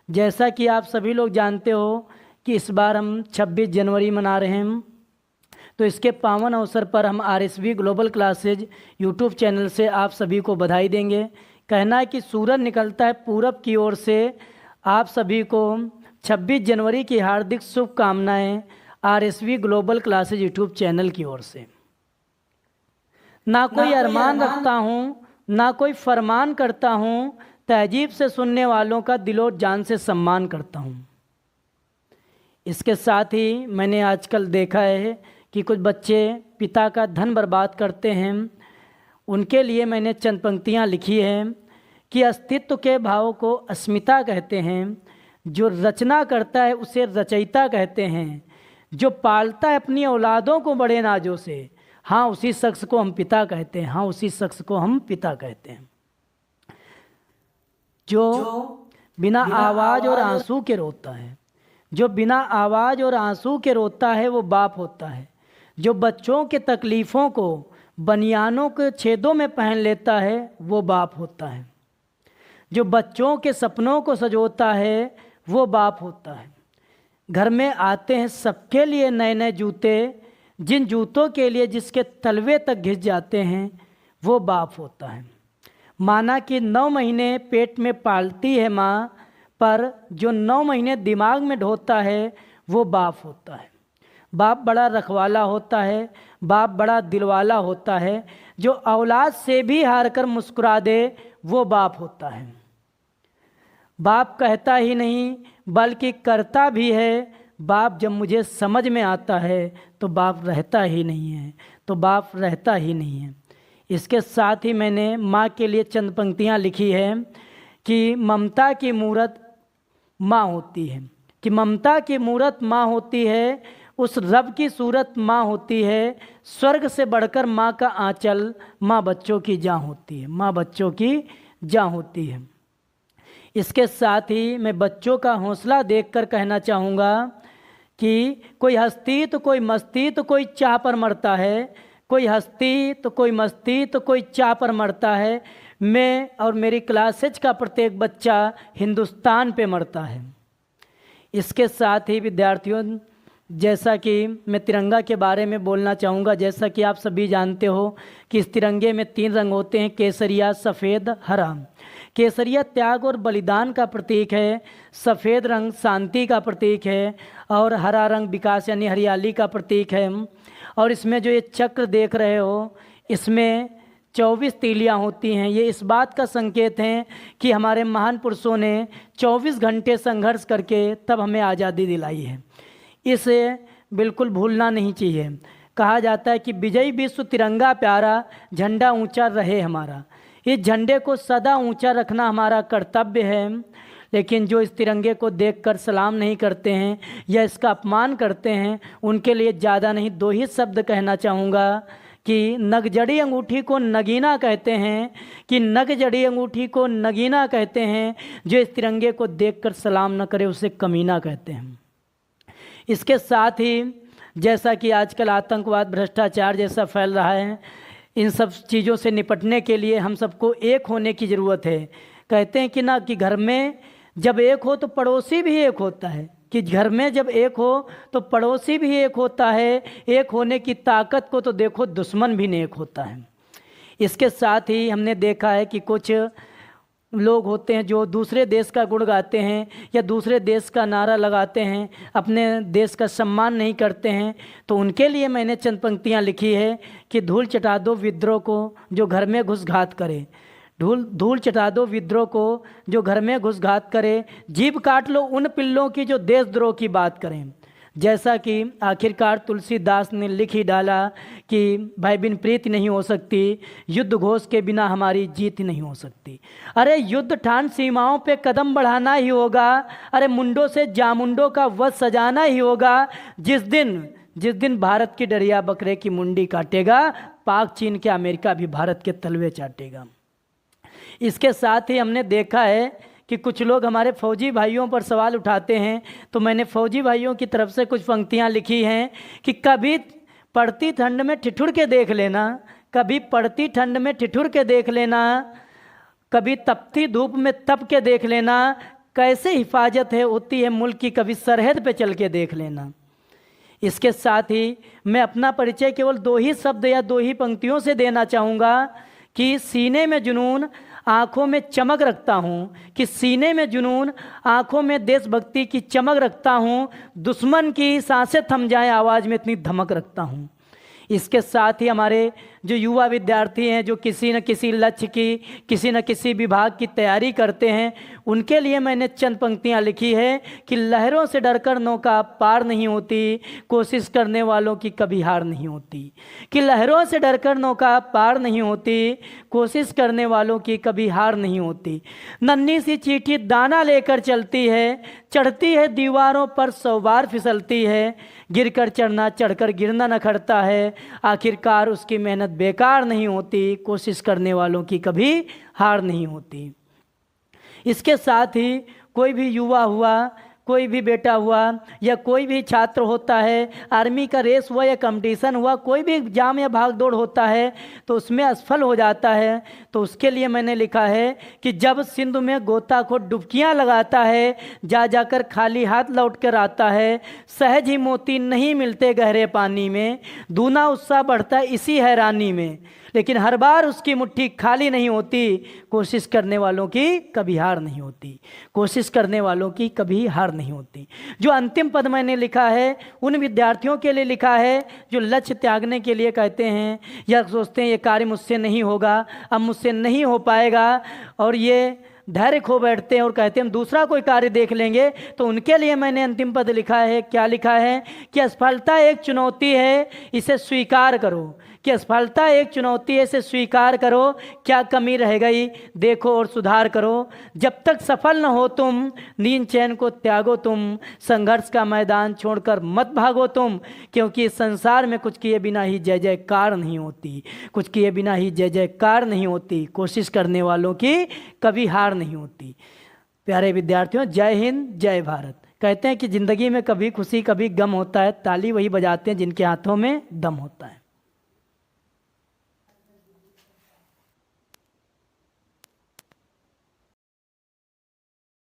जैसा कि आप सभी लोग जानते हो कि इस बार हम 26 जनवरी मना रहे हैं, तो इसके पावन अवसर पर हम RSV global classes YouTube channel से आप सभी को बधाई देंगे। कहना है कि सूरज निकलता है पूरब की ओर से। आप सभी को 26 जनवरी की हार्दिक शुभकामनाएं RSV global classes YouTube channel की ओर से। ना कोई अरमान रखता हूँ, ना कोई फरमान करता हूँ, तहजीब से सुनने वालों का दिलो जान से सम्मान करता हूँ। इसके साथ ही मैंने आजकल देखा है कि कुछ बच्चे पिता का धन बर्बाद करते हैं। उनके लिए मैंने चंद पंक्तियाँ लिखी हैं कि अस्तित्व के भाव को अस्मिता कहते हैं, जो रचना करता है उसे रचयिता कहते हैं, जो पालता है अपनी औलादों को बड़े नाजों से, हाँ उसी शख्स को हम पिता कहते हैं, हाँ उसी शख्स को हम पिता कहते हैं। जो बिना आवाज़ और आंसू के रोता है, जो बिना आवाज़ और आंसू के रोता है वो बाप होता है। जो बच्चों के तकलीफ़ों को बनियानों के छेदों में पहन लेता है वो बाप होता है। जो बच्चों के सपनों को सजोता है वो बाप होता है। घर में आते हैं सबके लिए नए नए जूते, जिन जूतों के लिए जिसके तलवे तक घिस जाते हैं वो बाप होता है। माना कि 9 महीने पेट में पालती है माँ, पर जो 9 महीने दिमाग में ढोता है वो बाप होता है। बाप बड़ा रखवाला होता है, बाप बड़ा दिलवाला होता है। जो औलाद से भी हार कर मुस्कुरा दे वो बाप होता है। बाप कहता ही नहीं बल्कि करता भी है। बाप जब मुझे समझ में आता है तो बाप रहता ही नहीं है, तो बाप रहता ही नहीं है। इसके साथ ही मैंने माँ के लिए चंद पंक्तियाँ लिखी है कि ममता की मूरत माँ होती है, कि ममता की मूरत माँ होती है, उस रब की सूरत माँ होती है। स्वर्ग से बढ़कर माँ का आंचल, माँ बच्चों की जान होती है, माँ बच्चों की जान होती है। इसके साथ ही मैं बच्चों का हौसला देखकर कहना चाहूँगा कि कोई हस्ती तो कोई मस्ती तो कोई चाह पर मरता है, कोई हस्ती तो कोई मस्ती तो कोई चाह पर मरता है। मैं और मेरी क्लासेज का प्रत्येक बच्चा हिंदुस्तान पे मरता है। इसके साथ ही विद्यार्थियों, जैसा कि मैं तिरंगा के बारे में बोलना चाहूँगा। जैसा कि आप सभी जानते हो कि इस तिरंगे में 3 रंग होते हैं, केसरिया, सफ़ेद, हरा। केसरिया त्याग और बलिदान का प्रतीक है, सफ़ेद रंग शांति का प्रतीक है और हरा रंग विकास यानी हरियाली का प्रतीक है। और इसमें जो ये चक्र देख रहे हो इसमें 24 तीलियाँ होती हैं। ये इस बात का संकेत हैं कि हमारे महान पुरुषों ने 24 घंटे संघर्ष करके तब हमें आज़ादी दिलाई है। इसे बिल्कुल भूलना नहीं चाहिए। कहा जाता है कि विजयी विश्व तिरंगा प्यारा, झंडा ऊंचा रहे हमारा। इस झंडे को सदा ऊंचा रखना हमारा कर्तव्य है। लेकिन जो इस तिरंगे को देखकर सलाम नहीं करते हैं या इसका अपमान करते हैं, उनके लिए ज़्यादा नहीं 2 ही शब्द कहना चाहूँगा कि नगजड़ी अंगूठी को नगीना कहते हैं, कि नगजड़ी अंगूठी को नगीना कहते हैं। जो इस तिरंगे को देखकर सलाम न करे उसे कमीना कहते हैं। इसके साथ ही जैसा कि आजकल आतंकवाद, भ्रष्टाचार जैसा फैल रहा है, इन सब चीज़ों से निपटने के लिए हम सबको एक होने की ज़रूरत है। कहते हैं कि ना कि घर में जब एक हो तो पड़ोसी भी एक होता है, कि घर में जब एक हो तो पड़ोसी भी एक होता है। एक होने की ताकत को तो देखो दुश्मन भी नेक होता है। इसके साथ ही हमने देखा है कि कुछ लोग होते हैं जो दूसरे देश का गुण गाते हैं या दूसरे देश का नारा लगाते हैं, अपने देश का सम्मान नहीं करते हैं। तो उनके लिए मैंने चंद पंक्तियाँ लिखी है कि धूल चटा दो विद्रोह को जो घर में घुसघात करे, धूल चटा दो विद्रोह को जो घर में घुसघात करे, जीभ काट लो उन पिल्लों की जो देशद्रोह की बात करें। जैसा कि आखिरकार तुलसीदास ने लिख ही डाला कि भाई बिन प्रीति नहीं हो सकती, युद्ध घोष के बिना हमारी जीत नहीं हो सकती। अरे युद्ध ठान सीमाओं पे कदम बढ़ाना ही होगा। अरे मुंडों से जामुंडों का वध सजाना ही होगा। जिस दिन भारत की डरिया बकरे की मुंडी काटेगा, पाक, चीन के, अमेरिका भी भारत के तलवे चाटेगा। इसके साथ ही हमने देखा है कि कुछ लोग हमारे फौजी भाइयों पर सवाल उठाते हैं, तो मैंने फौजी भाइयों की तरफ से कुछ पंक्तियाँ लिखी हैं कि कभी पड़ती ठंड में ठिठुर के देख लेना, कभी पड़ती ठंड में ठिठुर के देख लेना, कभी तपती धूप में तप के देख लेना, कैसे हिफाजत है होती है मुल्क की, कभी सरहद पे चल के देख लेना। इसके साथ ही मैं अपना परिचय केवल 2 ही शब्द या 2 ही पंक्तियों से देना चाहूँगा कि सीने में जुनून आँखों में चमक रखता हूँ, कि सीने में जुनून आँखों में देशभक्ति की चमक रखता हूँ, दुश्मन की सांसें थम जाएं आवाज़ में इतनी धमक रखता हूँ। इसके साथ ही हमारे जो युवा विद्यार्थी हैं जो किसी न किसी लक्ष्य की, किसी न किसी विभाग की तैयारी करते हैं, उनके लिए मैंने चंद पंक्तियाँ लिखी है कि लहरों से डरकर नौका पार नहीं होती, कोशिश करने वालों की कभी हार नहीं होती। कि लहरों से डरकर नौका पार नहीं होती, कोशिश करने वालों की कभी हार नहीं होती। नन्ही सी चींटी दाना लेकर चलती है, चढ़ती है दीवारों पर 100 बार फिसलती है, गिरकर चढ़ना चढ़कर गिरना न खड़ता है, आखिरकार उसकी मेहनत बेकार नहीं होती, कोशिश करने वालों की कभी हार नहीं होती। इसके साथ ही कोई भी युवा हुआ, कोई भी बेटा हुआ या कोई भी छात्र होता है, आर्मी का रेस हुआ या कंपटीशन हुआ, कोई भी एग्जाम या भाग दौड़ होता है तो उसमें असफल हो जाता है, तो उसके लिए मैंने लिखा है कि जब सिंधु में गोताखोर डुबकियां लगाता है, जा जाकर खाली हाथ लौट कर आता है, सहज ही मोती नहीं मिलते गहरे पानी में, दूना उत्साह बढ़ता है इसी हैरानी में, लेकिन हर बार उसकी मुट्ठी खाली नहीं होती, कोशिश करने वालों की कभी हार नहीं होती, कोशिश करने वालों की कभी हार नहीं होती। जो अंतिम पद मैंने लिखा है उन विद्यार्थियों के लिए लिखा है जो लक्ष्य त्यागने के लिए कहते हैं या सोचते हैं ये कार्य मुझसे नहीं होगा, अब मुझसे नहीं हो पाएगा, और ये धैर्य खो बैठते हैं और कहते हैं हम दूसरा कोई कार्य देख लेंगे। तो उनके लिए मैंने अंतिम पद लिखा है, क्या लिखा है कि असफलता एक चुनौती है, इसे स्वीकार करो, कि असफलता एक चुनौती है, इसे स्वीकार करो, क्या कमी रह गई देखो और सुधार करो, जब तक सफल न हो तुम नींद चैन को त्यागो तुम, संघर्ष का मैदान छोड़कर मत भागो तुम, क्योंकि इस संसार में कुछ किए बिना ही जय जयकार नहीं होती, कुछ किए बिना ही जय जयकार नहीं होती, कोशिश करने वालों की कभी हार नहीं होती। प्यारे विद्यार्थियों, जय हिंद, जय भारत। कहते हैं कि ज़िंदगी में कभी खुशी कभी गम होता है, ताली वही बजाते हैं जिनके हाथों में दम होता है।